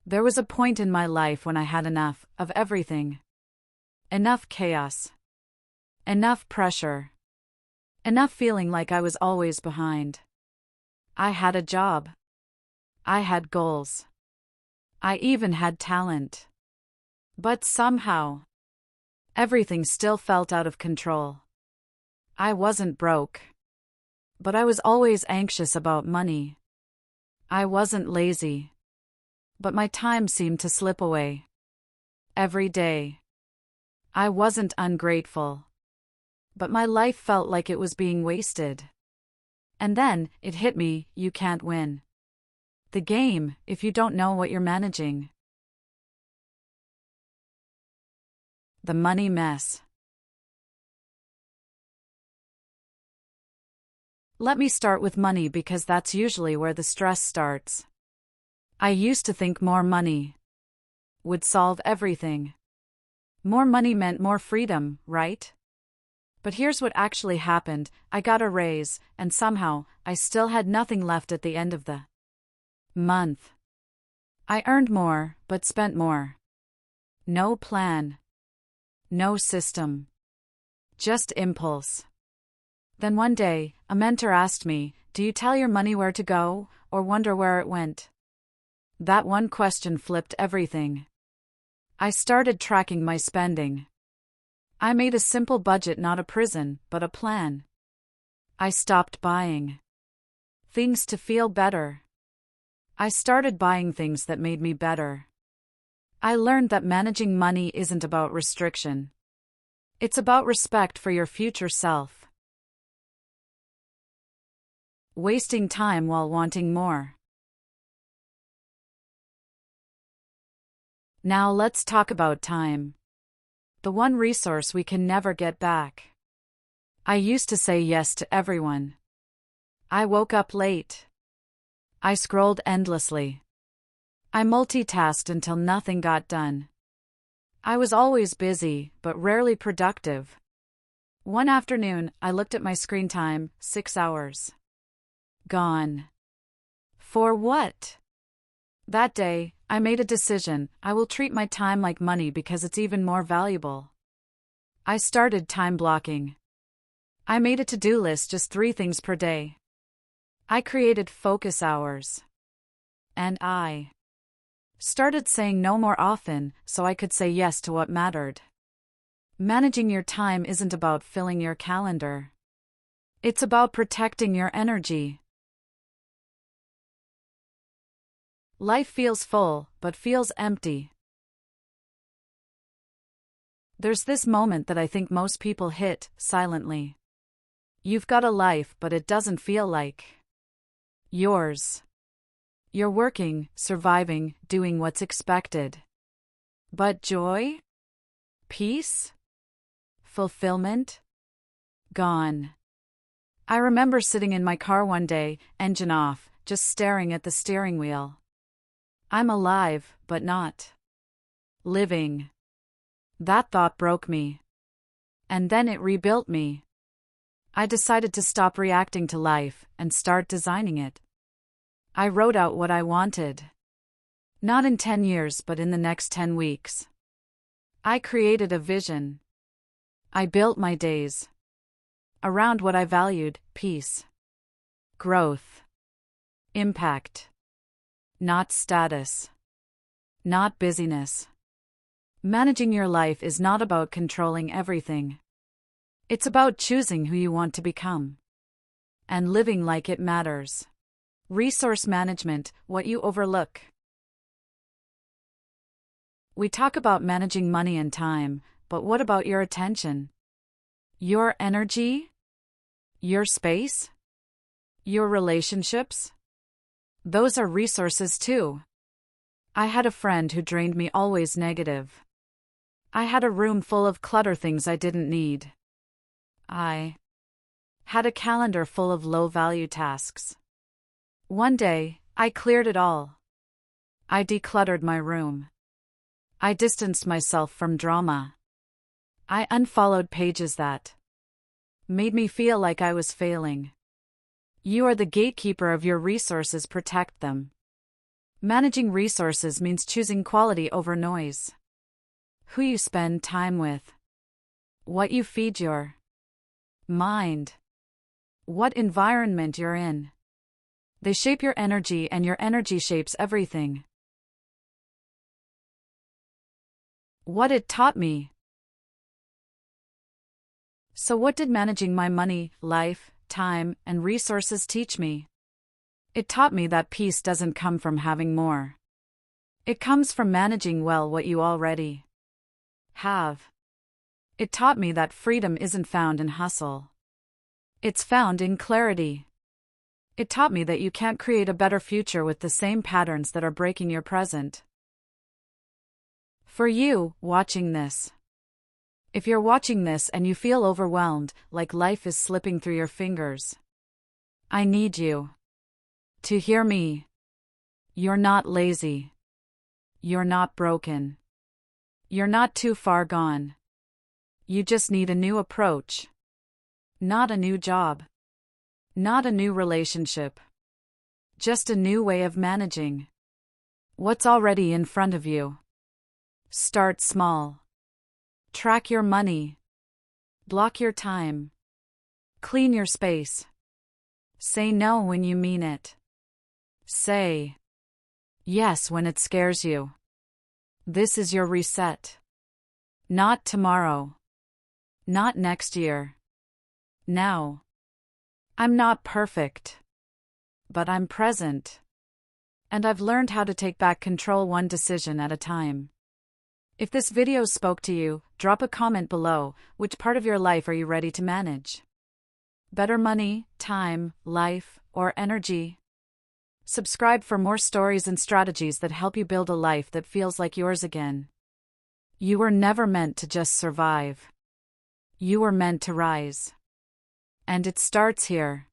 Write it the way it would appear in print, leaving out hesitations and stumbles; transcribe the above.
There was a point in my life when I had enough of everything. Enough chaos. Enough pressure. Enough feeling like I was always behind. I had a job. I had goals. I even had talent. But somehow, everything still felt out of control. I wasn't broke. But I was always anxious about money. I wasn't lazy. But my time seemed to slip away. Every day. I wasn't ungrateful. But my life felt like it was being wasted. And then, it hit me, you can't win the game if you don't know what you're managing. The money mess. Let me start with money because that's usually where the stress starts. I used to think more money would solve everything. More money meant more freedom, right? But here's what actually happened. I got a raise, and somehow, I still had nothing left at the end of the month. I earned more, but spent more. No plan. No system. Just impulse. Then one day, a mentor asked me, "Do you tell your money where to go, or wonder where it went?" That one question flipped everything. I started tracking my spending. I made a simple budget, not a prison, but a plan. I stopped buying things to feel better. I started buying things that made me better. I learned that managing money isn't about restriction. It's about respect for your future self. Wasting time while wanting more. Now let's talk about time. The one resource we can never get back. I used to say yes to everyone. I woke up late. I scrolled endlessly. I multitasked until nothing got done. I was always busy, but rarely productive. One afternoon, I looked at my screen time, 6 hours. Gone. For what? That day, I made a decision. I will treat my time like money because it's even more valuable. I started time blocking. I made a to-do list, just 3 things per day. I created focus hours. And I started saying no more often so I could say yes to what mattered. Managing your time isn't about filling your calendar. It's about protecting your energy. Life feels full, but feels empty. There's this moment that I think most people hit, silently. You've got a life, but it doesn't feel like yours. You're working, surviving, doing what's expected. But joy? Peace? Fulfillment? Gone. I remember sitting in my car one day, engine off, just staring at the steering wheel. I'm alive, but not living. That thought broke me. And then it rebuilt me. I decided to stop reacting to life and start designing it. I wrote out what I wanted. Not in 10 years, but in the next 10 weeks. I created a vision. I built my days around what I valued: peace, growth, impact. Not status. Not busyness. Managing your life is not about controlling everything. It's about choosing who you want to become. And living like it matters. Resource management, what you overlook. We talk about managing money and time, but what about your attention? Your energy? Your space? Your relationships? Those are resources too. I had a friend who drained me, always negative. I had a room full of clutter, things I didn't need. I had a calendar full of low-value tasks. One day, I cleared it all. I decluttered my room. I distanced myself from drama. I unfollowed pages that made me feel like I was failing. You are the gatekeeper of your resources, protect them. Managing resources means choosing quality over noise. Who you spend time with. What you feed your mind. What environment you're in. They shape your energy, and your energy shapes everything. What it taught me. So what did managing my money, life, time, and resources teach me? It taught me that peace doesn't come from having more. It comes from managing well what you already have. It taught me that freedom isn't found in hustle. It's found in clarity. It taught me that you can't create a better future with the same patterns that are breaking your present. For you, watching this. If you're watching this and you feel overwhelmed, like life is slipping through your fingers, I need you to hear me. You're not lazy. You're not broken. You're not too far gone. You just need a new approach. Not a new job. Not a new relationship. Just a new way of managing what's already in front of you. Start small. Track your money. Block your time. Clean your space. Say no when you mean it. Say yes when it scares you. This is your reset. Not tomorrow. Not next year. Now. I'm not perfect. But I'm present. And I've learned how to take back control one decision at a time. If this video spoke to you, drop a comment below. Which part of your life are you ready to manage? Better money, time, life, or energy? Subscribe for more stories and strategies that help you build a life that feels like yours again. You were never meant to just survive. You were meant to rise. And it starts here.